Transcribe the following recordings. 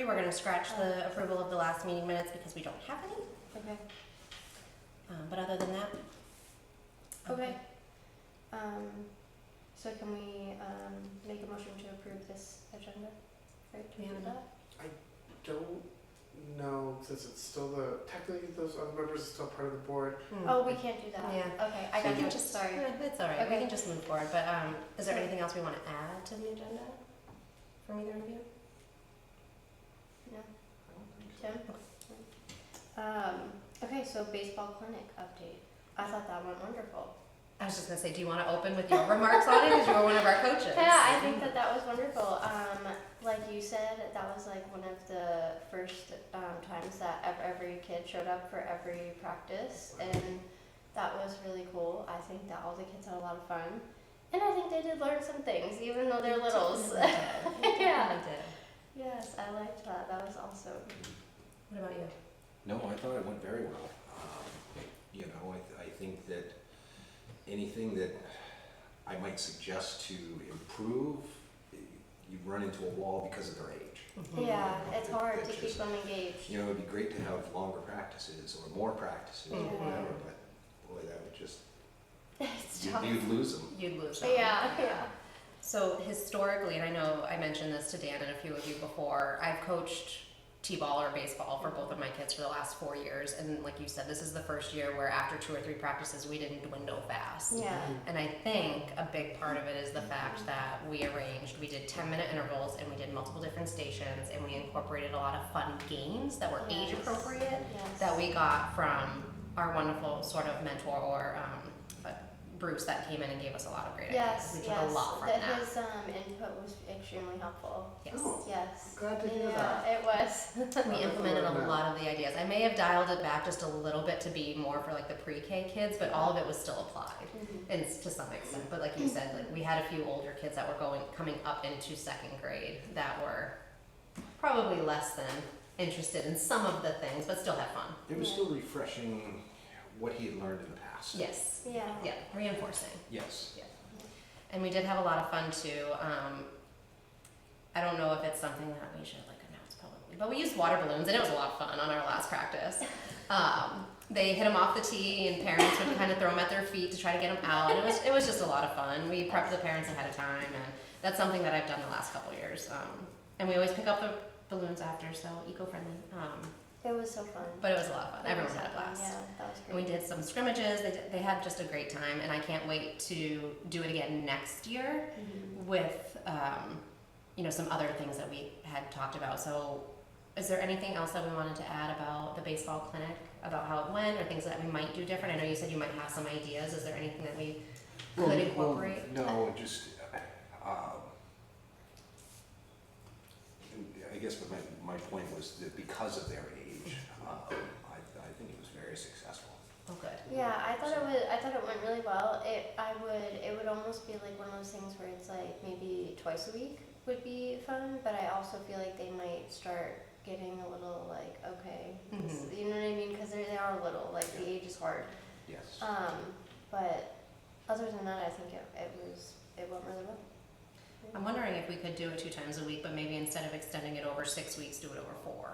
We're going to scratch the approval of the last meeting minutes because we don't have any. Okay. But other than that, Okay. So can we make a motion to approve this agenda? Right? Do we have that? Don't know, since it's still technically those other members are still part of the board. Oh, we can't do that. Yeah. Okay, I We got can you. just, Sorry. it's all right. We Okay. can just move forward. But is there anything else we want to add to the agenda from either of you? No. I don't think so. Tim? Okay, so baseball clinic update. I thought that went wonderful. I was just going to say, do you want to open with your remarks on it because you were one of our coaches? Yeah, I think that was wonderful. Like you said, that was like one of the first times that every kid showed up for every practice, and that was really cool. I think that all the kids had a lot of fun, and I think they did learn some things, even though they're littles. Yeah. They did. Yes, I liked that. That was awesome. What about you? No, I thought it went very well. I think that anything that I might suggest to improve, you run into a wall because of their age. Mm-hmm. Yeah, it's hard It to keep just- them engaged. It'd be great to have longer practices or more practices or Yeah. whatever, but boy, that would just, It's tough. you'd lose them. You'd lose them. Yeah. So historically, and I know I mentioned this to Dan and a few of you before, I've coached t-ball or baseball for both of my kids for the last 4 years, and like you said, this is the first year where after 2 or 3 practices we didn't dwindle fast. Yeah. And I think a big part of it is the fact that we did 10-minute intervals, and we did multiple different stations, and we incorporated a lot of fun games that were age appropriate Yes. that we got from our wonderful sort of mentor or Bruce that came in and gave us a lot of great Yes, ideas. We took a lot from that. His input was extremely helpful. Yes. Oh, Yes. glad to hear Yeah, that. it was. We implemented a lot of the ideas. I may have dialed it back just a little bit to be more for like the pre-K kids, but all of it was still applied, and to some extent. But like you said, like we had a few older kids that were coming up into 2nd grade that were probably less than interested in some of the things, but still had fun. It was still refreshing what he had learned in the past. Yes. Yeah. Yeah. Reinforcing. Yes. And we did have a lot of fun too. I don't know if it's something that we should like announce publicly, but we used water balloons, and it was a lot of fun on our last practice. They hit them off the tee, and parents would kind of throw them at their feet to try to get them out. And it was just a lot of fun. We prepped the parents ahead of time, and that's something that I've done the last couple years. And we always pick up the balloons after, so eco-friendly. It was so fun. But it was a lot of fun. It Everyone was had a so fun. blast. Yeah, that was And we great. did some scrimmages. They had just a great time, and I can't wait to do it again next year with some other things that we had talked about. So is there anything else that we wanted to add about the baseball clinic, about how it went, or things that we might do different? I know you said you might have some ideas. Is there anything that we could incorporate? No, just, I guess what my point was that because of their age, I think it was very successful. Oh, good. Yeah, I thought it went really well. It would almost be like one of those things where it's like maybe twice a week would be fun, but I also feel like they might start getting a little like, okay, you know what I mean? Because they are little, like the age is hard. Yes. But other than that, I think it went really well. I'm wondering if we could do it 2 times a week, but maybe instead of extending it over 6 weeks, do it over 4.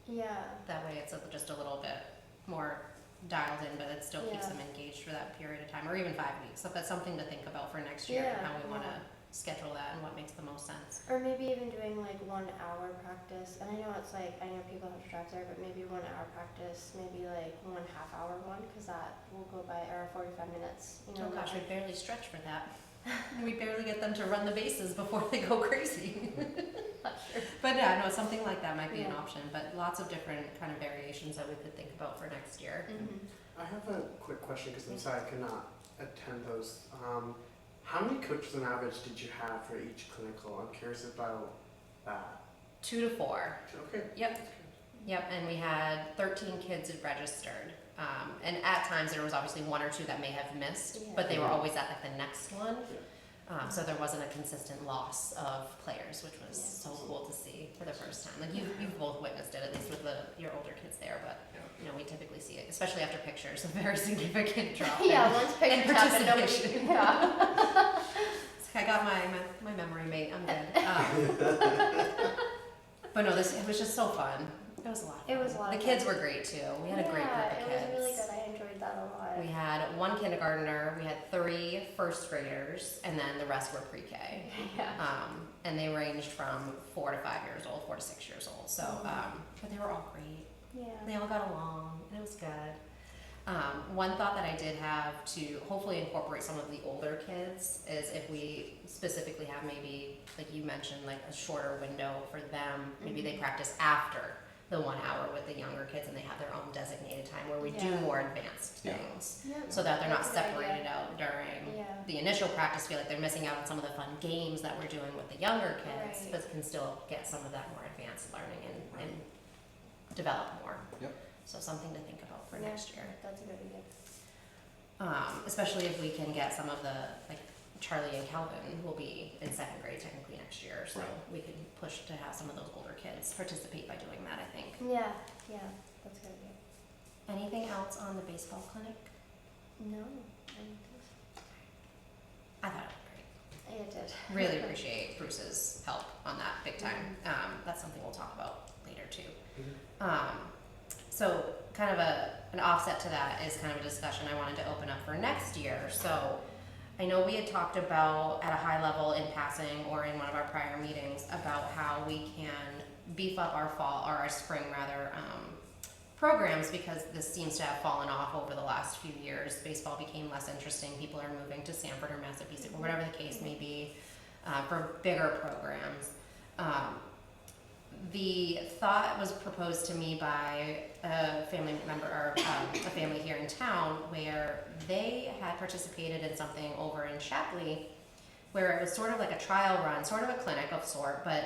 Yeah. That way it's just a little bit more dialed in, but it still keeps Yeah. them engaged for that period of time, or even 5 weeks. So that's something to think about for next year, and Yeah, how we want to yeah. schedule that and what makes the most sense. Or maybe even doing like 1 hour practice. And I know it's like, I know people have to drive there, but maybe 1 hour practice, maybe like 1 half-hour one, because that will go by, or 45 minutes. You know, Oh gosh, we not like- barely stretch for that. We barely get them to run the bases before they go crazy. not sure. But yeah, no, something like that might be an Yeah. option, but lots of different kind of variations that we could think about for next year. I have a quick question because I'm sorry I could not attend those. How many coaches on average did you have for each clinical? I'm curious about that. 2 to 4. Okay. Yep. That's good. Yep, and we had 13 kids registered. And at times there was obviously 1 or 2 that may have missed, Yeah. but they were always at like the next one. So there wasn't a consistent loss of players, which was Yeah. so cool to see for the first time. Like you've both witnessed it, at least with your older kids there, but we typically see it, especially after pictures, a very significant drop. Yeah, in- once in pictures happen, nobody. participation. Yeah. I got my memory mate, I'm good. But no, it was just so fun. It was a lot of fun. It was a lot The of kids fun. were great too. We had a great group of kids. Yeah, it was really good. I enjoyed that a lot. We had one kindergartner, we had 3 first graders, and then the rest were pre-K. Yeah. And they ranged from 4 to 5 years old, 4 to 6 years old. So, but they were all great. Yeah. They all got along, and it was good. One thought that I did have to hopefully incorporate some of the older kids is if we specifically have maybe, like you mentioned, like a shorter window for them. Maybe they practice after the 1 hour with the younger kids and they have their own designated time where we do Yeah. more advanced Yeah. things. Yeah. So that they're not That's a good idea. separated out during Yeah. the initial practice, feel like they're missing out on some of the fun games that we're doing with the younger kids, Right. but can still get some of that more advanced learning and develop more. Yep. So something to think about for Yeah. next year. That's a good idea. Especially if we can get some of the, like Charlie and Calvin will be in 2nd grade technically next year, so Right. we can push to have some of those older kids participate by doing that, I think. Yeah. Yeah. That's a good idea. Anything else on the baseball clinic? No. I don't think so. I thought it was great. Yeah, it did. Really appreciate Bruce's help on that big time. That's something we'll talk about later too. So kind of an offset to that is kind of a discussion I wanted to open up for next year. So I know we had talked about at a high level in passing or in one of our prior meetings about how we can beef up our fall or our spring rather programs because this seems to have fallen off over the last few years. Baseball became less interesting. People are moving to Sanford or Massapequa or whatever the case may be for bigger programs. The thought was proposed to me by a family member or a family here in town where they had participated in something over in Shapley where it was sort of like a trial run, sort of a clinic of sort, but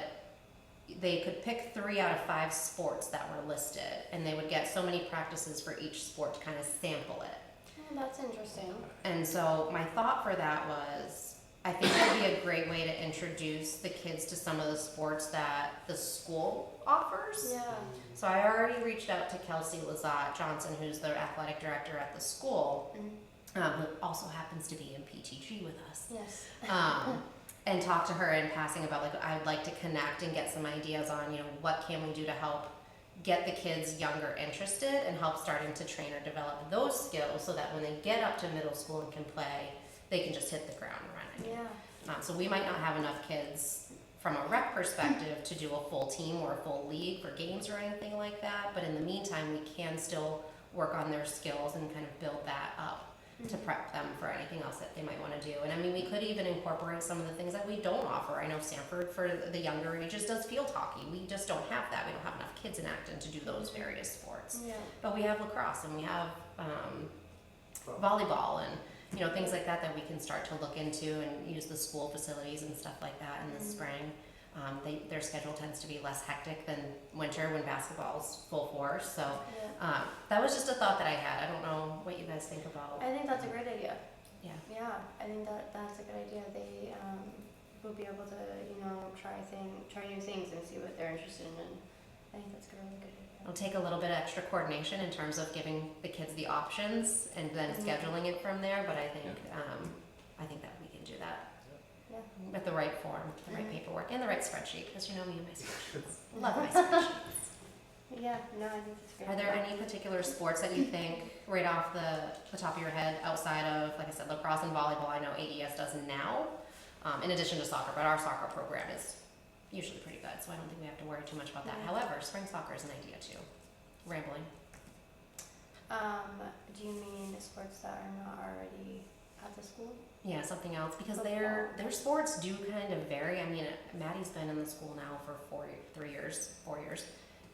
they could pick 3 out of 5 sports that were listed and they would get so many practices for each sport to kind of sample it. Oh, that's interesting. And so my thought for that was, I think it would be a great way to introduce the kids to some of the sports that the school offers. Yeah. So I already reached out to Kelsey Lazat Johnson, who's the athletic director at the school, who also happens to be in PTG with us. Yes. And talk to her in passing about like I'd like to connect and get some ideas on what can we do to help get the kids younger interested and help starting to train or develop those skills so that when they get up to middle school and can play, they can just hit the ground running. Yeah. So we might not have enough kids from a rec perspective to do a full team or a full league for games or anything like that, but in the meantime we can still work on their skills and kind of build that up to prep them for anything else that they might want to do. And I mean, we could even incorporate some of the things that we don't offer. I know Sanford for the younger ages does field hockey. We just don't have that. We don't have enough kids in Acton to do those various sports. Yeah. But we have lacrosse and we have volleyball and things like that that we can start to look into and use the school facilities and stuff like that in the spring. Their schedule tends to be less hectic than winter when basketball's full force. So Yeah. that was just a thought that I had. I don't know what you guys think about. I think that's a great idea. Yeah. Yeah, I think that's a good idea. They will be able to, try new things and see what they're interested in. And I think that's a really good idea. It'll take a little bit of extra coordination in terms of giving the kids the options and then scheduling it from there. But I think that we can do that Yeah. with the right form, the right paperwork, and the right spreadsheet. Because you know me and my spreadsheets. Love my spreadsheets. Yeah, no, I think that's great. Are there any particular sports that you think, right off the top of your head, outside of, like I said, lacrosse and volleyball? I know AES does now, in addition to soccer, but our soccer program is usually pretty good, so I don't think we have to worry too much about that. Yeah. However, spring soccer is an idea too. Rambling. Do you mean sports that are not already at the school? Yeah, something else, because their sports do kind of vary. I mean, Maddie's been in the school now for 4 years.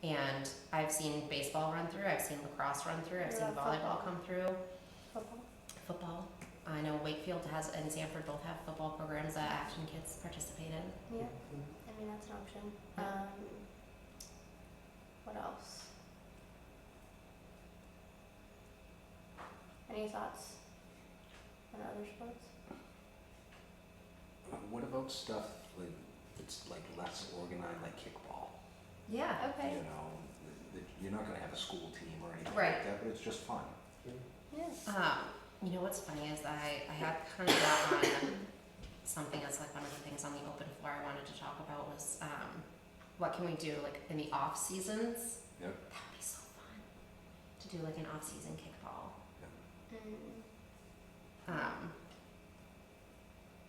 And I've seen baseball run through, I've seen lacrosse run through, I've What seen about volleyball football? come through, Football? I know Wakefield and Sanford both have football programs that Action Kids participate in. Yeah, I mean, that's an option. Yeah. What else? Any thoughts on other sports? What about stuff like it's like less organized, like kickball? Yeah. Okay. You're not gonna have a school team or anything Right. like that, but it's just fun. Yeah. You know what's funny is I had kind of got on something that's like one of the things on the open floor I wanted to talk about was what can we do like in the off seasons? Yep. That would be so fun to do like an off season kickball.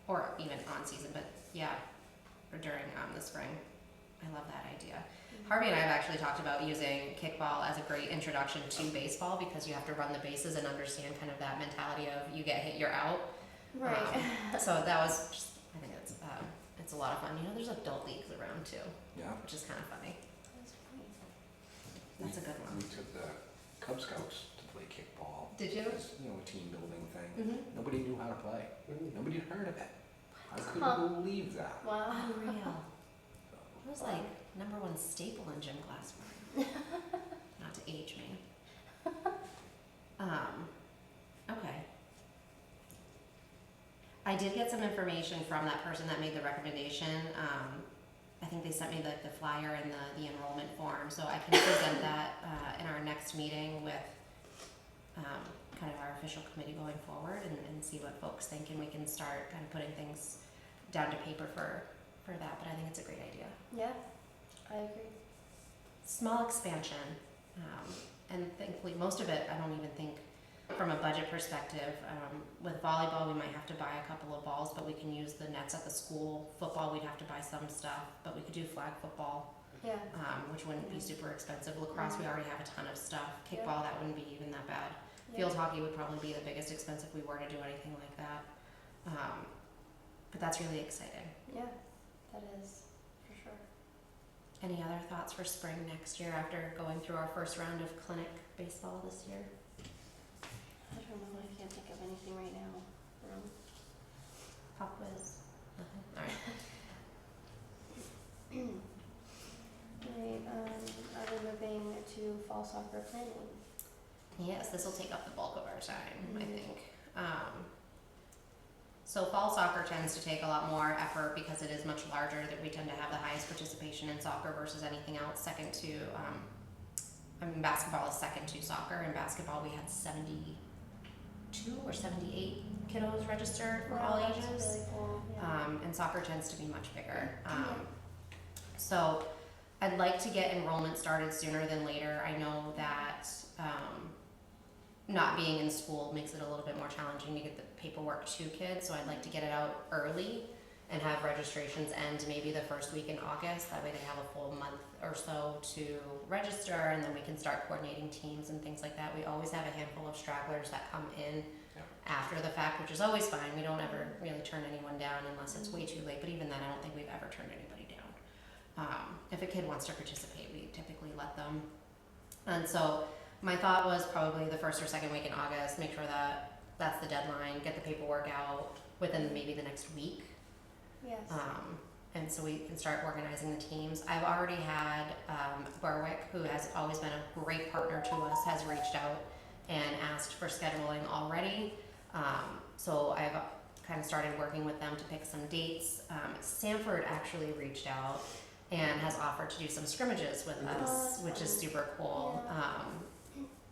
Or even on season, but yeah, or during the spring. I love that idea. Harvey and I have actually talked about using kickball as a great introduction to baseball because you have to run the bases and understand kind of that mentality of you get hit, you're out. Right. So that was just, I think it's a lot of fun. You know, there's adult leagues around too, Yeah. which is kind of funny. That's funny. That's a good one. We took the Cub Scouts to play kickball. Did you? It's, you know, a team building thing. Mm-hmm. Nobody knew how to play. Mm. Nobody had heard of it. I Huh. couldn't believe that. Wow. Unreal. So, It was like #1 staple in gym class for me. Not to age me. Okay. I did get some information from that person that made the recommendation. I think they sent me the flyer and the enrollment form, so I can present that in our next meeting with kind of our official committee going forward and see what folks think, and we can start kind of putting things down to paper for that, but I think it's a great idea. Yeah, I agree. Small expansion, and thankfully most of it I don't even think from a budget perspective. With volleyball we might have to buy a couple of balls, but we can use the nets at the school. Football we'd have to buy some stuff, but we could do flag football, Yeah. which wouldn't be super expensive. Lacrosse we already have a ton of stuff. Yeah. Kickball that wouldn't be even that bad. Yeah. Field hockey would probably be the biggest expense if we were to do anything like that. But that's really exciting. Yeah, that is for sure. Any other thoughts for spring next year after going through our first round of clinic baseball this year? I don't know. I can't think of anything right now. Pop quiz? Nothing? Alright. Right. Are we moving to fall soccer planning? Yes, this will take up the bulk of our time, I Mhm. think. So fall soccer tends to take a lot more effort because it is much larger, that we tend to have the highest participation in soccer versus anything else, second to, basketball is second to soccer. In basketball, we had 72 or 78 kiddos registered for all Wow, ages. that's really cool. Yeah. And soccer tends to be much bigger. Yeah. So I'd like to get enrollment started sooner than later. I know that not being in school makes it a little bit more challenging to get the paperwork to kids, so I'd like to get it out early and have registrations end maybe the first week in August. That way they have a full month or so to register, and then we can start coordinating teams and things like that. We always have a handful of stragglers that come in Yeah. after the fact, which is always fine. We don't ever really turn anyone down unless it's way too late, but even then I don't think we've ever turned anybody down. If a kid wants to participate, we typically let them. And so my thought was probably the first or second week in August, make sure that that's the deadline, get the paperwork out within maybe the next week. Yes. And so we can start organizing the teams. I've already had Berwick, who has always been a great partner to us, has reached out and asked for scheduling already. So I've kind of started working with them to pick some dates. Sanford actually reached out and has offered to do some scrimmages with us, which is super cool.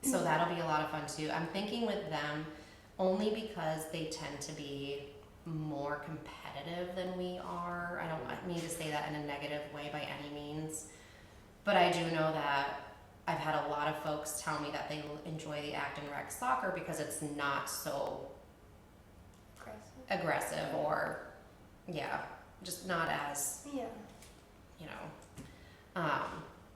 So that'll be a lot of fun too. I'm thinking with them only because they tend to be more competitive than we are. I don't mean to say that in a negative way by any means, but I do know that I've had a lot of folks tell me that they enjoy the Acton Rec soccer because it's not so aggressive or, yeah, just not as, Yeah. you know.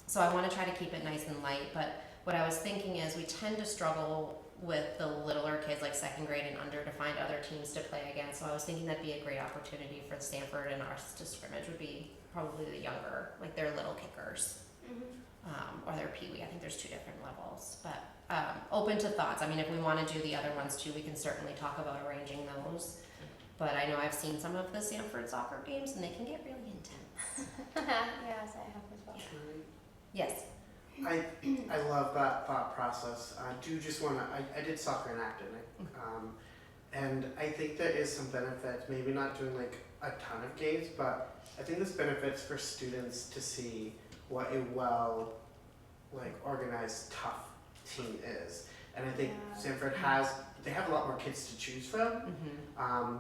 So I want to try to keep it nice and light, but what I was thinking is we tend to struggle with the littler kids, like second grade and under, to find other teams to play against. So I was thinking that'd be a great opportunity for Stanford and ours to scrimmage would be probably the younger, like their little kickers, or their peewee. I think there's 2 different levels, but open to thoughts. I mean, if we want to do the other ones too, we can certainly talk about arranging those. But I know I've seen some of the Sanford soccer games and they can get really intense. Yes, I have as well. Yes. I love that thought process. I do just want to, I did soccer in Acton, and I think there is some benefit, maybe not doing like a ton of games, but I think this benefits for students to see what a well, like organized, tough team is. And I think Yeah. Sanford they have a lot more kids to choose from, Mm-hmm.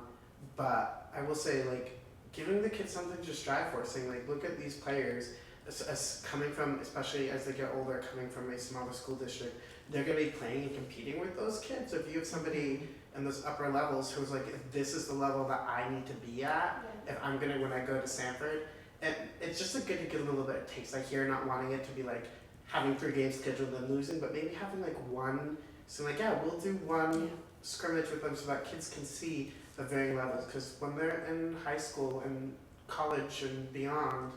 but I will say like giving the kids something to strive for, saying like, look at these players as coming from, especially as they get older, coming from a smaller school district, they're gonna be playing and competing with those kids. So if you have somebody in those upper levels who's like, if this is the level that I need to be at, Yeah. if I'm gonna, when I go to Sanford, and it's just good to get a little bit of taste. I hear not wanting it to be like having 3 games scheduled and losing, but maybe having like one, so like, yeah, we'll do one scrimmage with them so that kids can see the varying levels, because when they're in high school and college and beyond,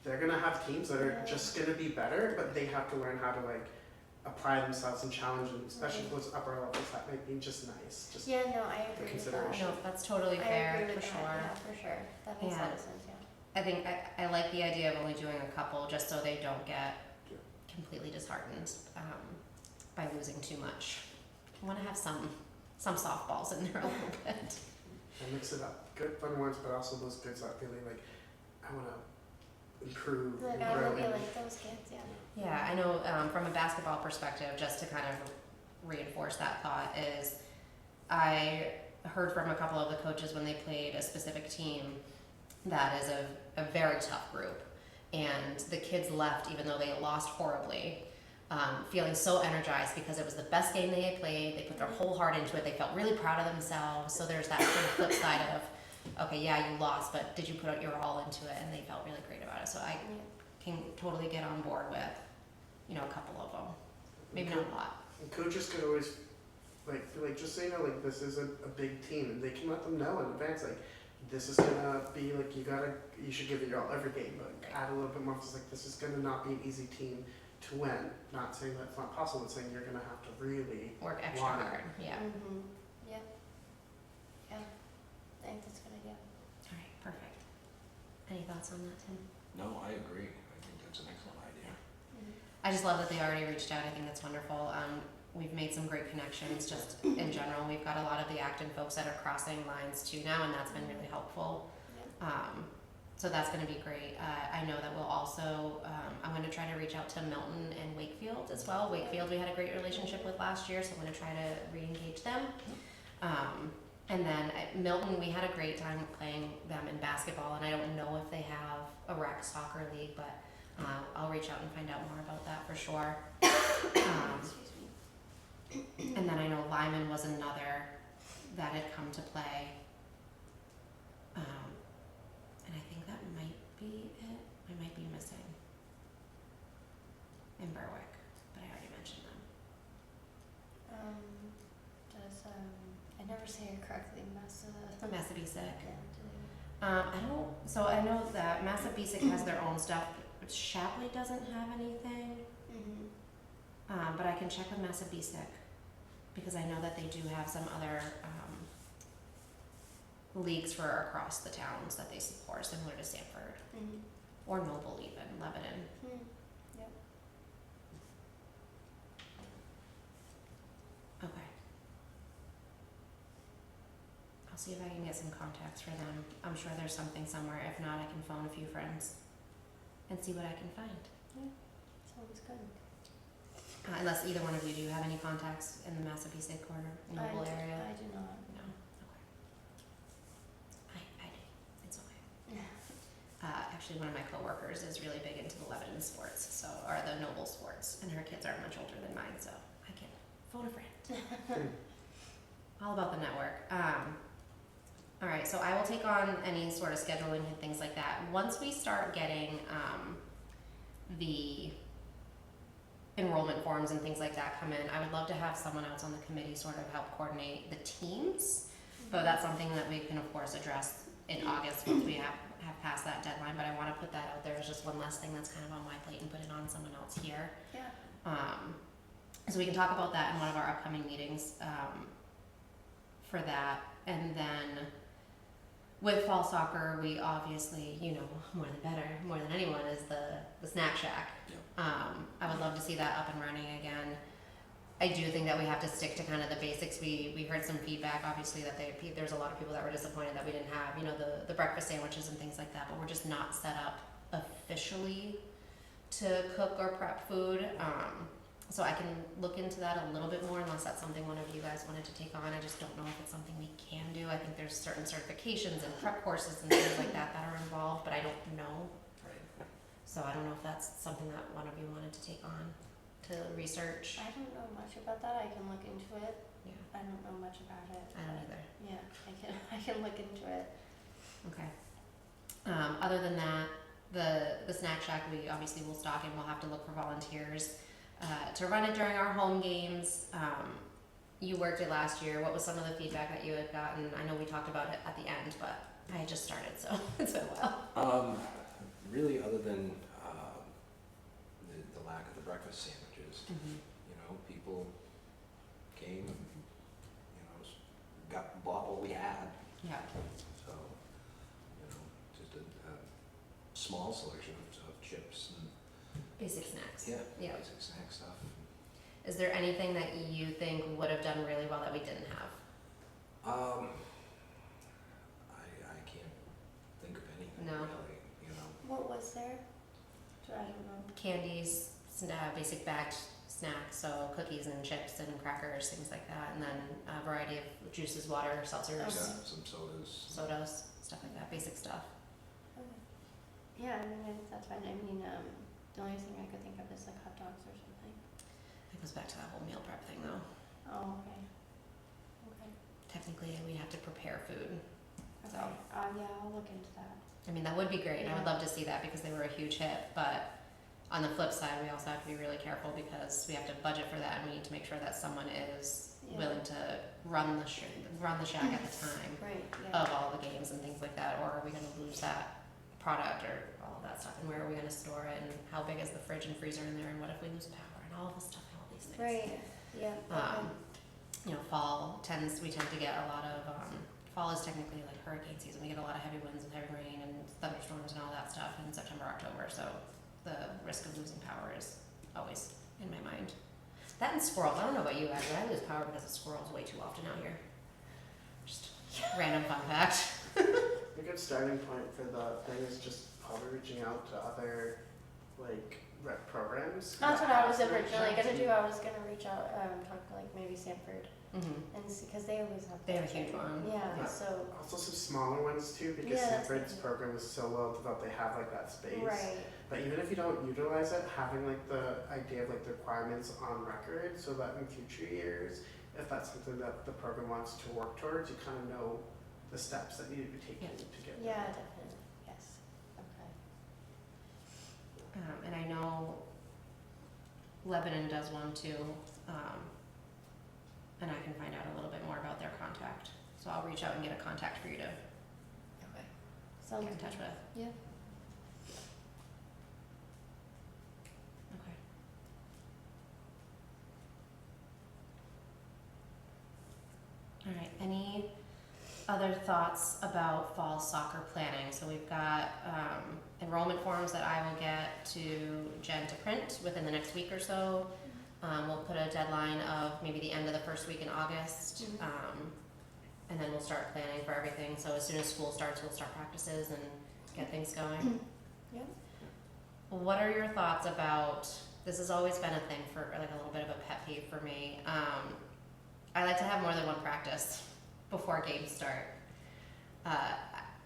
they're gonna have teams that are Yeah. just gonna be better, but they have to learn how to like apply themselves and challenge them, especially those upper levels. That might be just nice. Just Yeah, no, I agree with that. consideration. No, that's totally I fair, agree for with sure. that, yeah, for sure. That makes a lot of sense, yeah. I think I like the idea of only doing a couple, just so they don't get Yeah. completely disheartened by losing too much. I want to have some softballs in there a little bit. And mix it up. Good fun ones, but also those kids that really like, I wanna improve Like, and I grow. really and- like those kids, yeah. Yeah, I know from a basketball perspective, just to kind of reinforce that thought, is I heard from a couple of the coaches when they played a specific team that is a very tough group. And the kids left, even though they lost horribly, feeling so energized because it was the best game they had played. They put their whole heart into it. They felt really proud of themselves. So there's that sort of flip side of, okay, yeah, you lost, but did you put your all into it? And they felt really great about it. So I can totally get on board with, you know, a couple of them. Maybe not a lot. And coaches can always like be like, just so you know, like this isn't a big team, and they can let them know in advance, like this is gonna be like you should give it your all every game, but add a little bit more. It's like this is gonna not be an easy team to win. Not saying that it's not possible, it's saying you're gonna have to really Work extra want it. hard. Yeah. Mm-hmm, yeah. Yeah, I think that's a good idea. All right, perfect. Any thoughts on that, Tim? No, I agree. I think that's an excellent idea. I just love that they already reached out. I think that's wonderful. We've made some great connections just in general. We've got a lot of the Acton folks that are crossing lines too now, and that's been really helpful. So that's going to be great. I know that we'll also, I'm going to try to reach out to Milton and Wakefield as well. Wakefield we had a great relationship with last year, so I'm going to try to re-engage them. And then at Milton, we had a great time playing them in basketball, and I don't know if they have a rec soccer league, but I'll reach out and find out more about that for sure. And then I know Lyman was another that had come to play. And I think that might be it. I might be missing. In Berwick, but I already mentioned them. I never say it correctly, Massabesic. yeah, So I know that Massabesic has their own stuff, but Shapley doesn't have anything. mm-hmm. But I can check with Massabesic because I know that they do have some other leagues for across the towns that they support, similar to Sanford Mm-hmm. or Noble, even Lebanon. Yep. Okay. I'll see if I can get some contacts for them. I'm sure there's something somewhere. If not, I can phone a few friends and see what I can find. Sounds good. Unless either one of you, do you have any contacts in the Massabesic or Noble area? I do not. No? Okay. I do. It's okay. Yeah. Actually, one of my coworkers is really big into the Lebanon sports, or the Noble sports, and her kids are much older than mine, so I can phone a friend. All about the network. All right, so I will take on any sort of scheduling and things like that. Once we start getting the enrollment forms and things like that come in, I would love to have someone else on the committee sort of help coordinate the teams. But that's something that we can of course address in August once we have passed that deadline. But I want to put that out there as just one less thing that's kind of on my plate and put it on someone else here. Yeah. So we can talk about that in one of our upcoming meetings for that. And then with fall soccer, we obviously, you know, more than anyone, is the snack shack. Yep. I would love to see that up and running again. I do think that we have to stick to kind of the basics. We heard some feedback, obviously, that there's a lot of people that were disappointed that we didn't have, you know, the breakfast sandwiches and things like that, but we're just not set up officially to cook or prep food. So I can look into that a little bit more, unless that's something one of you guys wanted to take on. I just don't know if it's something we can do. I think there's certain certifications and prep courses and things like that that are involved, but I don't know. Right. So I don't know if that's something that one of you wanted to take on to research. I don't know much about that. I can look into it. Yeah, I don't know much about it. I don't either. Yeah, I can look into it. Okay. Other than that, the snack shack, we obviously will stock and we'll have to look for volunteers to run it during our home games. You worked it last year. What was some of the feedback that you had gotten? I know we talked about it at the end, but I had just started, so it's been a while. Really, other than the lack of the breakfast sandwiches, Mm-hmm. you know, people came and, you know, bought what we had. Yeah. So, you know, just a small selection of chips and, Basic snacks. yeah, Yeah. basic snack stuff. Is there anything that you think would have done really well that we didn't have? I can't think of anything No. really, you know. What was there? I don't know. Candies, basic bagged snacks, so cookies and chips and crackers, things like that, and then a variety of juices, water, seltzers, Okay. Yeah, some sodas. sodas, stuff like that, basic stuff. Okay. Yeah, I mean, that's fine. I mean, the only thing I could think of is like hot dogs or something. It goes back to that whole meal prep thing though. Oh, okay. Okay. Technically, we have to prepare food. So. Okay. Yeah, I'll look into that. I mean, that would be great, and I would Yeah. love to see that because they were a huge hit, but on the flip side, we also have to be really careful because we have to budget for that and we need to make sure that someone is Yeah. willing to run the shack at the time Right. Yeah. of all the games and things like that, or are we gonna lose that product or all of that stuff, and where are we gonna store it, and how big is the fridge and freezer in there, and what if we lose power, and all of this stuff, and all these things. Right. Yeah. You know, we tend to get a lot of, fall is technically like hurricane season, we get a lot of heavy winds and heavy rain and thunderstorms and all that stuff in September, October, so the risk of losing power is always in my mind. That and squirrels, I don't know about you guys, but I lose power because of squirrels way too often out here. Just random fun fact. A good starting point for the thing is just probably reaching out to other like rec programs. That's that what I have was snack originally shacks. gonna do. I was gonna reach out, talk to like maybe Sanford Mm-hmm. and see, cause they always have. They have a that huge thing. one. Yeah. Yeah. So. Also some smaller ones too, because Yeah, that's Sanford's good. program is so well developed, they have like that space. Right. But even if you don't utilize it, having like the idea of like the requirements on record, so that in future years, if that's something that the program wants to work towards, you kind of know the steps that need to be taken Yeah. to get Yeah, there. definitely. Yes. Okay. And I know Lebanon does one too, and I can find out a little bit more about their contact. So I'll reach out and get a contact for you to Okay. Sounds get in touch good. with. Yeah. Okay. All right, any other thoughts about fall soccer planning? So we've got enrollment forms that I will get to Jen to print within the next week or so. We'll put a deadline of maybe the end of the first week in August. Mhm. And then we'll start planning for everything. So as soon as school starts, we'll start practices and get things going. Yep. What are your thoughts about, this has always been a thing for, like a little bit of a pet peeve for me. I like to have more than one practice before games start.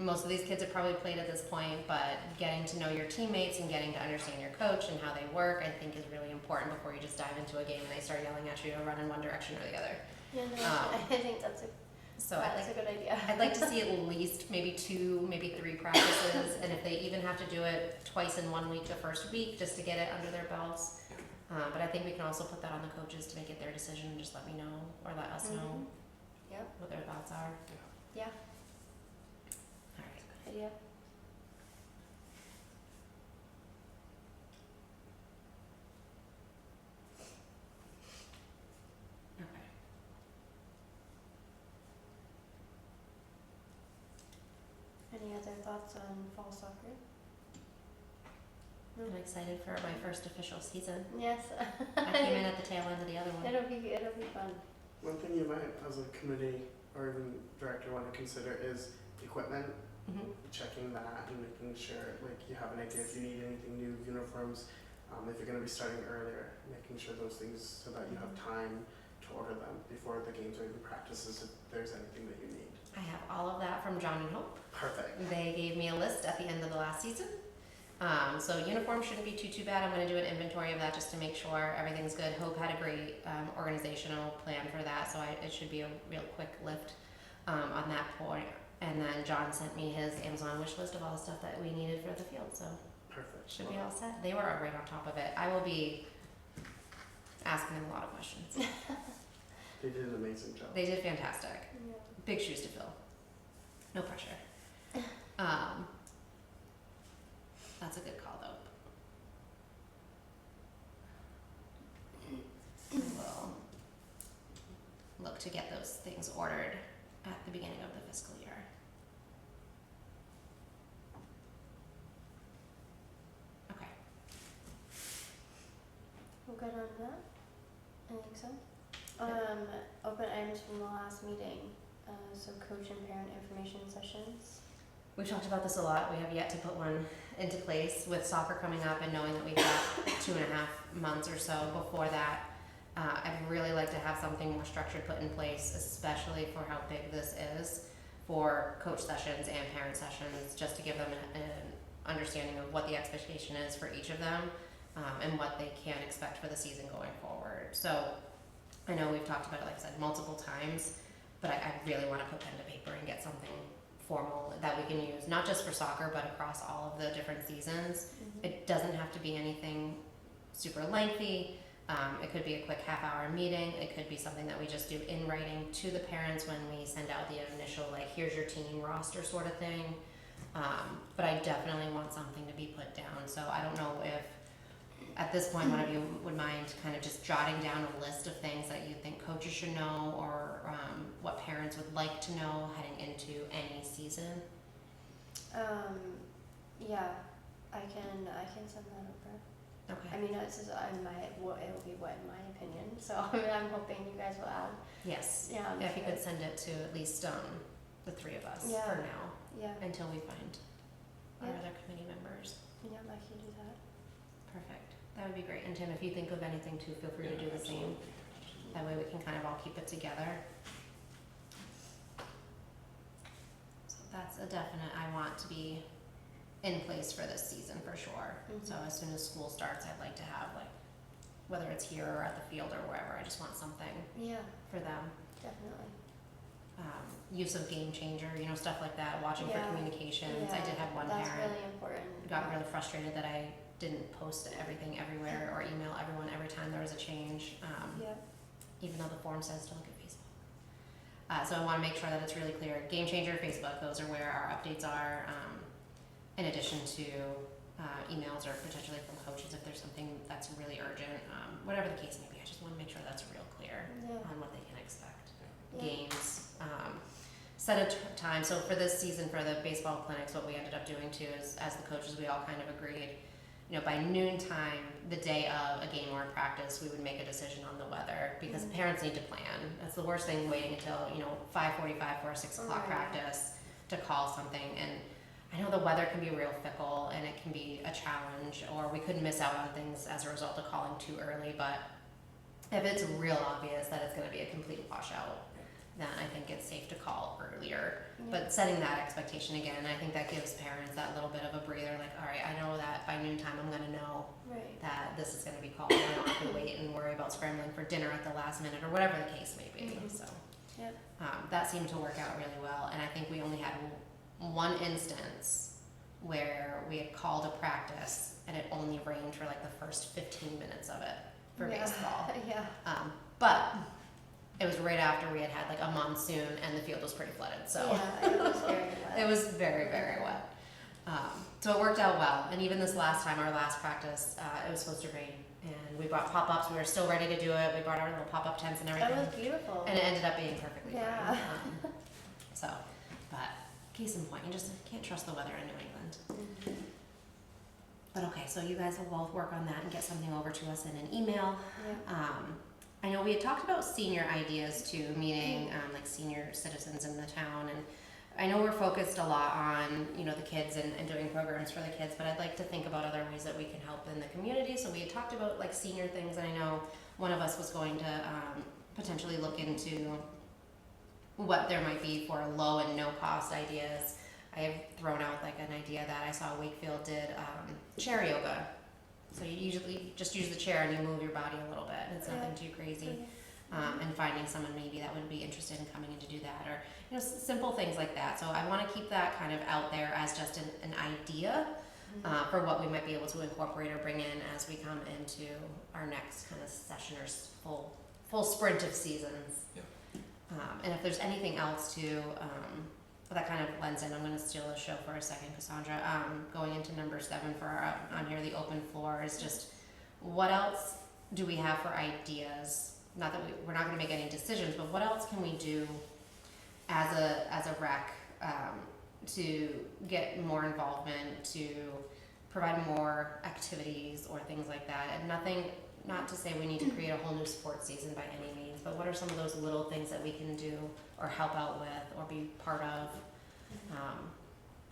Most of these kids have probably played at this point, but getting to know your teammates and getting to understand your coach and how they work, I think is really important before you just dive into a game and they start yelling at you to run in one direction or the other. Yeah, no, Um, I think that's a good idea. I'd like to see at least maybe 2, maybe 3 practices, and if they even have to do it twice in 1 week, the first week, just to get it under their belts. But I think we can also put that on the coaches to make it their decision and just let me know, or let us know Mhm. Yep. what their thoughts are. Yeah. All right. Good idea. Okay. Any other thoughts on fall soccer? I'm excited for my first official season. Yes. I came in at the tail end of the other one. It'll be fun. One thing you might, as a committee or even director, want to consider is equipment, Mhm. checking that and making sure like you have an idea if you need anything new, uniforms, if you're going to be starting earlier, making sure those things so that you have time to order them before the games or even practices if there's anything that you need. I have all of that from John and Hope. Perfect. They gave me a list at the end of the last season. So uniform shouldn't be too bad. I'm going to do an inventory of that just to make sure everything's good. Hope had a great organizational plan for that, so it should be a real quick lift on that point. And then John sent me his Amazon wish list of all the stuff that we needed for the field, so Perfect. should be all set. They were right on top of it. I will be asking them a lot of questions. They did an amazing job. They did fantastic. Yeah. Big shoes to fill. No pressure. That's a good call though. We will look to get those things ordered at the beginning of the fiscal year. Okay. We'll good on that? I think so. Open items from the last meeting, so coach and parent information sessions. We've talked about this a lot. We have yet to put one into place with soccer coming up and knowing that we've got 2.5 months or so before that. I'd really like to have something more structured put in place, especially for how big this is, for coach sessions and parent sessions, just to give them an understanding of what the expectation is for each of them, and what they can expect for the season going forward. So I know we've talked about it, like I said, multiple times, but I really want to put pen to paper and get something formal that we can use, not just for soccer, but across all of the different seasons. It doesn't have to be anything super lengthy. It could be a quick half-hour meeting. It could be something that we just do in writing to the parents when we send out the initial, like, here's your team roster sort of thing. But I definitely want something to be put down. So I don't know if, at this point, one of you would mind kind of just jotting down a list of things that you think coaches should know, or what parents would like to know heading into any season. Yeah, I can send that over. Okay. I mean, this is it'll be what in my opinion. So I mean, I'm hoping you guys will add. Yes. Yeah. If you could send it to at least the three of us Yeah. for now, Yeah. until we find our Yeah. other committee members. Yeah, I can do that. Perfect. That would be great. And Tim, if you think of anything too, feel free to do the same. That way we can kind of all keep it together. So that's a definite, I want to be in place for this season for sure. So Mhm. as soon as school starts, I'd like to have, like, whether it's here or at the field or wherever, I just want something Yeah, for them. definitely. Use of Game Changer, stuff like that, watching for Yeah. communications. I did have one That's parent really important. got really frustrated that I didn't post everything everywhere or email everyone every time there was a change, Yeah. even though the form says to look at Facebook. So I want to make sure that it's really clear. Game Changer, Facebook, those are where our updates are, in addition to emails or potentially from coaches if there's something that's really urgent. Whatever the case may be, I just want to make sure that's real clear Yeah. on what they can expect. Yeah. Games, set a time. So for this season, for the baseball clinics, what we ended up doing too is, as the coaches, we all kind of agreed, by noontime, the day of a game or a practice, we would make a decision on the weather, because Mhm. parents need to plan. That's the worst thing, waiting until 5:45 for a 6 o'clock Right. practice to call something. And I know the weather can be real fickle and it can be a challenge, or we could miss out on things as a result of calling too early. But if it's real obvious that it's going to be a complete washout, then I think it's safe to call earlier. Yeah. But setting that expectation again, I think that gives parents that little bit of a breather, like, all right, I know that by noontime I'm gonna know Right. that this is gonna be called. I don't have to wait and worry about scrambling for dinner at the last minute or whatever the case may be. Mhm. So Yep. that seemed to work out really well. And I think we only had one instance where we had called a practice and it only rained for like the first 15 minutes of it for Yeah. baseball. Yeah. But it was right after we had had like a monsoon and the field was pretty flooded. So Yeah, it was very wet. it was very, very wet. So it worked out well. And even this last time, our last practice, it was supposed to rain. And we brought pop-ups. We were still ready to do it. We brought our little pop-up tents and everything. That was beautiful. And it ended up being perfectly Yeah. fine. But case in point, you just can't trust the weather in New England. Mhm. But okay, so you guys will both work on that and get something over to us in an email. Yeah. I know we had talked about senior ideas too, meeting like senior citizens in the town, and I know we're focused a lot on the kids and doing programs for the kids, but I'd like to think about other ways that we can help in the community. So we had talked about like senior things, and I know one of us was going to potentially look into what there might be for low and no cost ideas. I have thrown out like an idea that I saw Wakefield did chair yoga. So you usually just use the chair and you move your body a little bit. And it's nothing too crazy. And finding someone maybe that would be interested in coming in to do that, or simple things like that. So I want to keep that kind of out there as just an idea for what we might be able to incorporate or bring in as we come into our next kind of session or full sprint of seasons. Yeah. And if there's anything else too, that kind of blends in, I'm going to steal a show for a second, Cassandra. Going into number 7 for our, on here, the open floor is just, what else do we have for ideas? Not that we're not going to make any decisions, but what else can we do as a rec to get more involvement, to provide more activities or things like that? And nothing, not to say we need to create a whole new sports season by any means, but what are some of those little things that we can do or help out with or be part of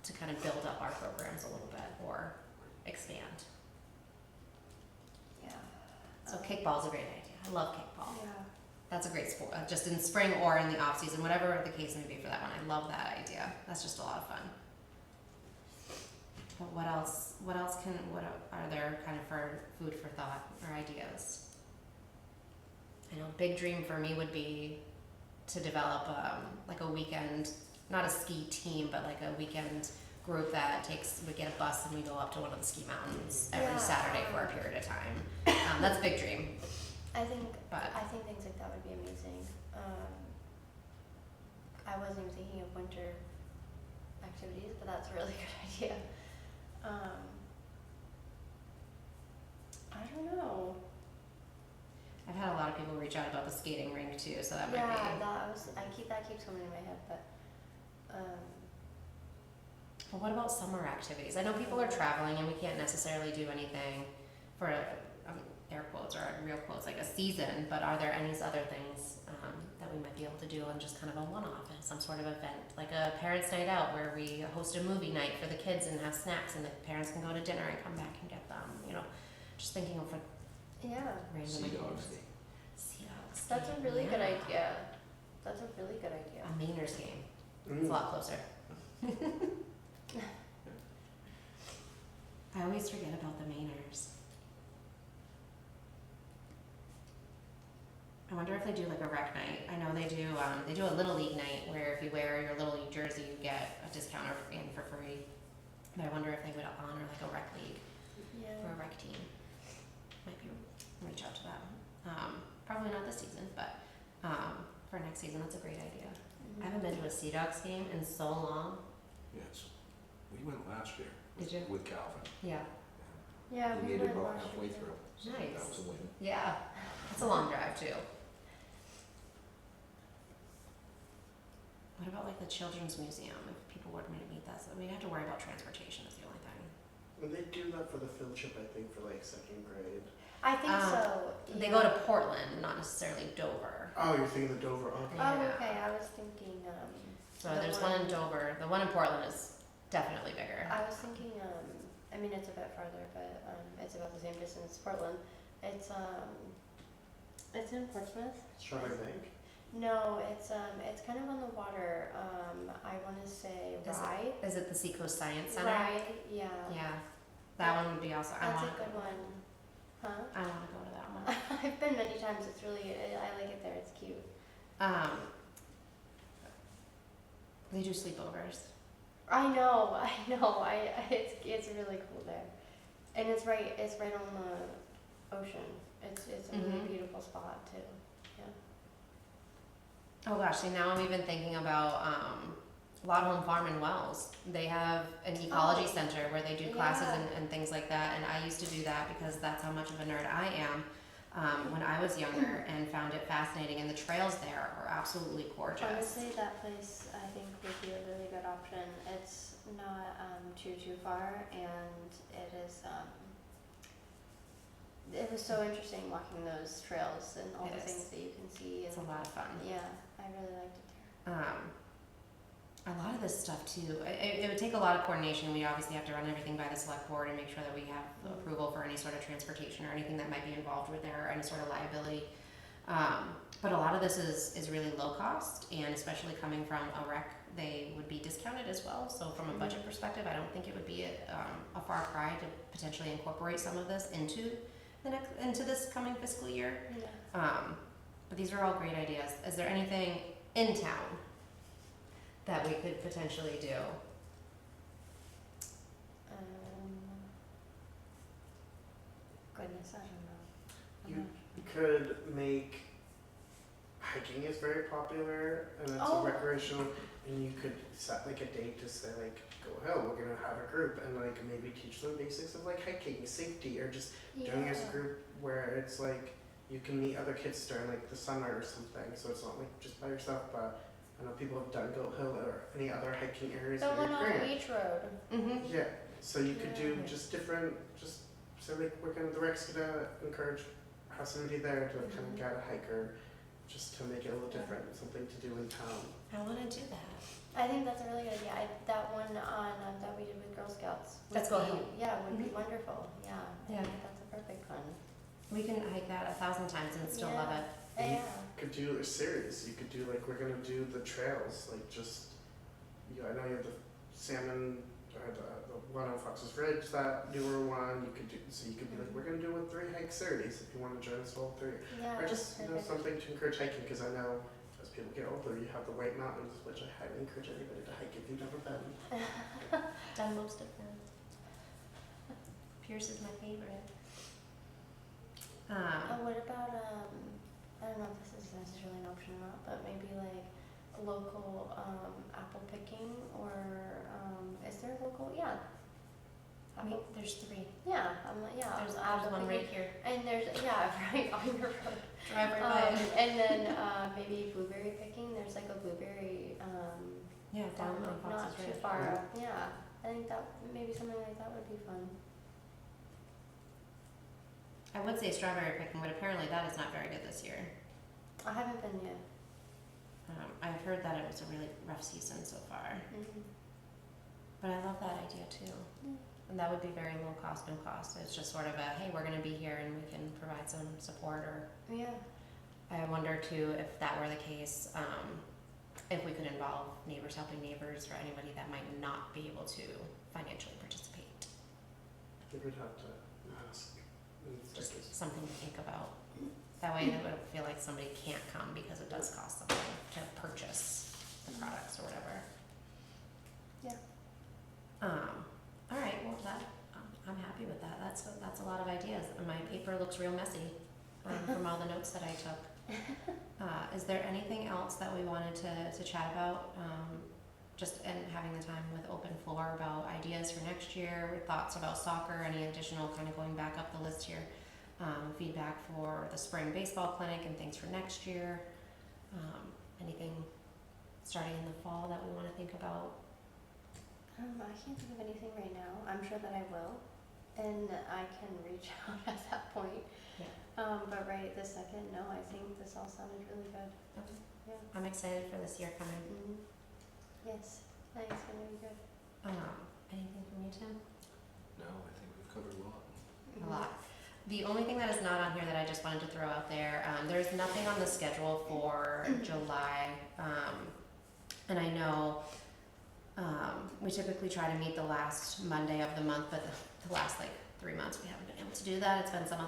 to kind of build up our programs a little bit or expand? Yeah. So kickball's a great idea. I love kickball. Yeah. That's a great sport, just in spring or in the off season, whatever the case may be for that one. I love that idea. That's just a lot of fun. But what else are there kind of for food for thought or ideas? I know big dream for me would be to develop like a weekend, not a ski team, but like a weekend group that we get a bus and we go up to one of the ski mountains every Yeah. Saturday for a period of time. That's a big dream. I think But- things like that would be amazing. I wasn't even thinking of winter activities, but that's a really good idea. I don't know. I've had a lot of people reach out about the skating rink too, so that Yeah, might be. that keeps coming in my head, but But what about summer activities? I know people are traveling and we can't necessarily do anything for air quotes or real quotes like a season, but are there any other things that we might be able to do on just kind of a one-off and some sort of event, like a parents' night out where we host a movie night for the kids and have snacks and the parents can go to dinner and come back and get them, just thinking of yeah, random Sea Dogs ideas. Day. Sea Dogs that's a game, really good yeah. idea. That's a really good idea. A Mainers game. It's a lot closer. I always forget about the Mainers. I wonder if they do like a rec night. I know they do a Little League night where if you wear your Little League jersey, you get a discount in for free. But I wonder if they would honor like a rec league Yeah. for a rec team. Might be reach out to them. Probably not this season, but for next season, that's a great idea. I haven't been to a Sea Dogs game in so long. Yes. We went last year. Did you? With Calvin. Yeah. Yeah, We we made it went about last halfway year. through. So Nice. that was a win. Yeah. It's a long drive too. What about like the Children's Museum? If people wanted me to meet that, so we have to worry about transportation is the only thing. And they do that for the field trip, I think, for like 2nd grade. I think so. They yeah. go to Portland, not necessarily Dover. Oh, you're thinking the Dover? Okay. Oh, Yeah. okay. I was thinking. So The there's one in Dover. The one in Portland is definitely bigger. I was thinking. I mean, it's a bit farther, but it's about the same distance as Portland. It's in Portsmouth. Strawberry Bank? No, it's kind of on the water. I want to say Is it- Rye. Is it the Seacoast Science Center? Rye, yeah. Yeah. That one would be also. I That's want a to good go. one. Huh? I want to go to that one. I've been many times. It's really. I like it there. It's cute. They do sleepovers. I know. It's really cool there, and it's right on the ocean. It's a really Mhm. beautiful spot too. Oh gosh, see now I'm even thinking about Lot Home Farm in Wells. They have an ecology Oh. center where they do classes Yeah. and things like that, and I used to do that because that's how much of a nerd I am when I was younger and found it fascinating, and the trails there are absolutely gorgeous. Honestly, that place I think would be a really good option. It's not too far, and it is. It was so interesting walking those trails and all It the is. things that you can see. It's a And lot of fun. yeah, I really liked it there. A lot of this stuff too, it would take a lot of coordination. We obviously have to run everything by the select board and make sure that we have approval for any sort of transportation or anything that might be involved with there or any sort of liability. But a lot of this is really low cost, and especially coming from a rec they would be discounted as well. So from a budget perspective, I don't think it would be a far cry to potentially incorporate some of this into into this coming fiscal year. Yeah. But these are all great ideas. Is there anything in town that we could potentially do? Goodness, I don't know. You could make hiking is very popular and it's Oh. a recreational, and you could set like a date to say like go hill. We're gonna have a group and like maybe teach them basics of like hiking, safety, or just doing as a group where it's like you can meet other kids during like the summer or something. So it's not like just by yourself. But I know people have done Goat Hill or any other hiking areas. The that one are on great. Beach Road. Mm-hmm. Yeah. So you could do Yeah. just different, just so like the rec's gonna encourage have somebody there to kind of Mhm. guide a hiker, just to make it a little different, something to do in town. I want to do that. I think that's a really good idea. That one on that we did with Girl Scouts. would Let's go be- Hill. Yeah, would be Mhm. wonderful. Yeah. Yeah. I think that's a perfect one. We can hike that 1,000 times and still love Yeah. it. And you Yeah. could do a series. You could do like we're gonna do the trails, like just I know you have the salmon or the one on Fox's Ridge, that newer one. You could do so you could be like we're gonna do a 3-hike series if you want to join us all 3. Yeah. Or that's just perfect. something to encourage hiking, because I know as people get older you have the White Mountains, which I highly encourage anybody to hike if you've never been. Done most of them. Pierce is my favorite. What about I don't know if this is necessarily an option or not, but maybe like local apple picking or is there a local? Yeah. Apple. There's 3. Yeah. I'm like yeah. There's apple one right picking. here. And there's right on your road. Drive right by it. And then maybe blueberry picking. There's like a blueberry Yeah, down on farm not Fox's too Ridge. far up. Yeah. I think that maybe something like that would be fun. I would say strawberry picking, but apparently that is not very good this year. I haven't been yet. I've heard that it was a really rough season so far. Mm-hmm. But I love that idea too. Mm. And that would be very low cost, no cost. It's just sort of a, hey, we're going to be here and we can provide some support. Or Yeah. I wonder too if that were the case, if we could involve neighbors helping neighbors or anybody that might not be able to financially participate. I think we'd have to ask. Just something to think about. That way it would feel like somebody can't come because it does cost something to purchase the products or whatever. Yeah. All right, well that, I'm happy with that. That's a lot of ideas. And my paper looks real messy from all the notes that I took. Is there anything else that we wanted to chat about? Just and having the time with open floor about ideas for next year, thoughts about soccer, any additional kind of going back up the list here, feedback for the spring baseball clinic and things for next year. Anything starting in the fall that we want to think about? I can't think of anything right now. I'm sure that I will, and I can reach out at that point. Yeah. But right this second, no. I think this all sounded really good. Okay. Yeah. I'm excited for this year coming. Mm-hmm. Yes, I think it's gonna be good. Anything from you, Tim? No, I think we've covered a lot. A lot. The only thing that is not on here that I just wanted to throw out there, there's nothing on the schedule for July. And I know we typically try to meet the last Monday of the month, but the last like 3 months we haven't been able to do that. It's been some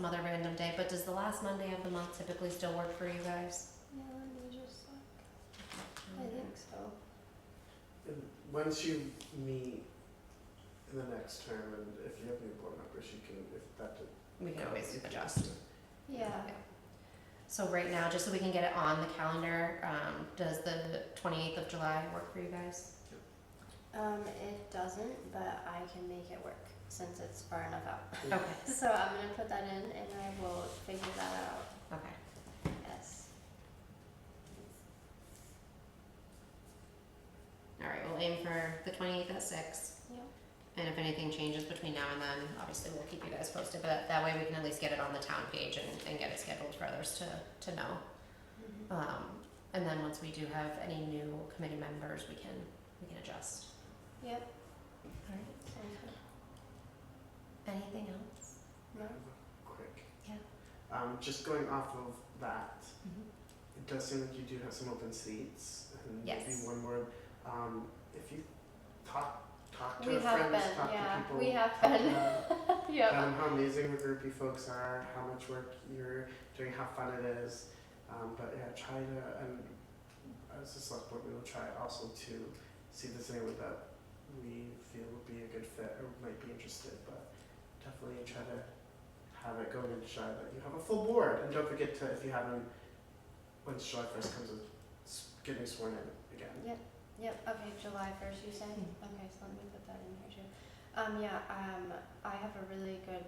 other random day. But does the last Monday of the month typically still work for you guys? Yeah, let me just look. I think so. And once you meet in the next term, and if you have new board members, you can, if that did. We can always adjust. Yeah. So right now, just so we can get it on the calendar, does the 28th of July work for you guys? It doesn't, but I can make it work since it's far enough out. Okay. So I'm gonna put that in, and I will figure that out. Okay. Yes. All right, we'll aim for the 28th at 6. Yep. And if anything changes between now and then, obviously we'll keep you guys posted, but that way we can at least get it on the town page and get it scheduled for others to know. Mm-hmm. And then once we do have any new committee members, we can adjust. Yep. All right. Sounds good. Anything else? No. Quick. Yeah. Just going off of that, Mm-hmm. it does seem like you do have some open seats, and Yes. maybe one more, if you talk to We our have friends, been, talk yeah, to people. we have talk been. about Yeah. how amazing of a group you folks are, how much work you're doing, how fun it is. But yeah, try to, and as a select board, we will try also to see if there's anyone that we feel would be a good fit or might be interested, but definitely try to have it going into July that you have a full board. And don't forget to, if you haven't, once July 1st comes, getting sworn in again. Yep, okay, July 1st you say? Okay, so let me put that in here too. I have a really good,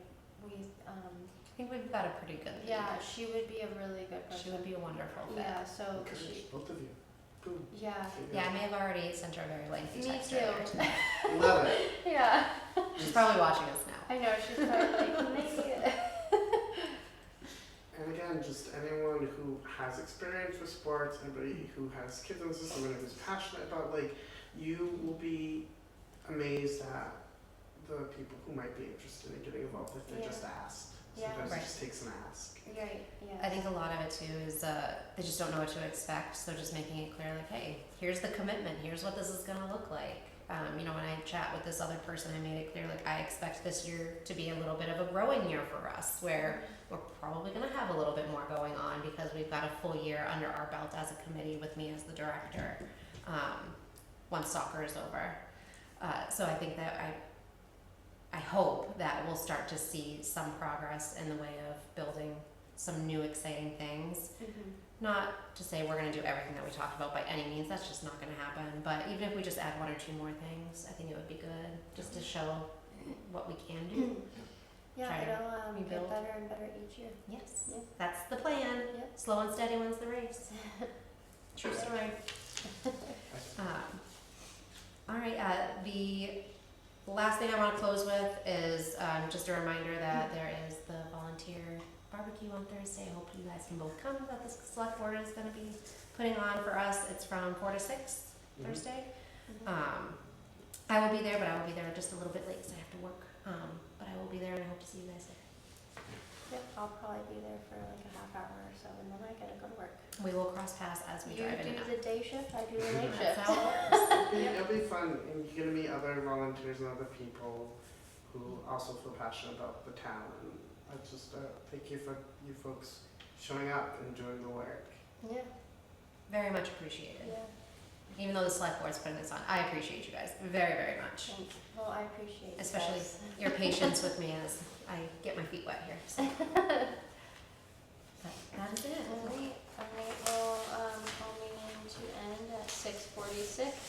I think we've got a pretty good lead. yeah, she would be a really good person. She would be a wonderful fit. Yeah, so Encourage both of you. Boom. yeah, There you Yeah, I go. may have already sent her a very lengthy Me text too. earlier tonight. Love it. yeah. She's probably watching us now. I know, she's probably like, maybe. And again, just anyone who has experience with sports, anybody who has kids in the system, and who's passionate about, like, you will be amazed at the people who might be interested in getting involved if they Yeah. just ask. Yeah. Sometimes Right. it just takes an ask. Right, yeah. I think a lot of it too is they just don't know what to expect, so just making it clear, like, hey, here's the commitment, here's what this is gonna look like. You know, when I chat with this other person, I made it clear, like, I expect this year to be a little bit of a growing year for us, where we're probably gonna have a little bit more going on because we've got a full year under our belt as a committee with me as the director, once soccer is over. So I think that I hope that we'll start to see some progress in the way of building some new exciting things. Mhm. Not to say we're gonna do everything that we talked about by any means, that's just not gonna happen, but even if we just add one or two more things, I think it would be good, just to show what we can do. Yeah, Try to it'll get rebuild. better and better each year. Yes, Yeah. that's the plan. Yep. Slow and steady wins the race. True story. All right, the last thing I want to close with is just a reminder that there is the volunteer barbecue on Thursday. I hope you guys can both come, that the select board is going to be putting on for us. It's from 4 to 6 Mhm. Thursday. Mhm. I will be there, but I will be there just a little bit late because I have to work. But I will be there, and I hope to see you guys there. Yep, I'll probably be there for like a half hour or so, and then I gotta go to work. We will cross paths as we You drive in and do out. the day shift, I do the night That's shift. how it works. It'll be fun, and you're gonna meet other volunteers and other people who also feel passionate about the town. And I just thank you for you folks showing up and doing the work. Yeah, Very much appreciated. yeah. Even though the select board's putting this on, I appreciate you guys very, very much. Thanks. Well, I appreciate you Especially guys. your patience with me as I get my feet wet here. So. But that is it. Alright, well, call meeting to end at 6:46.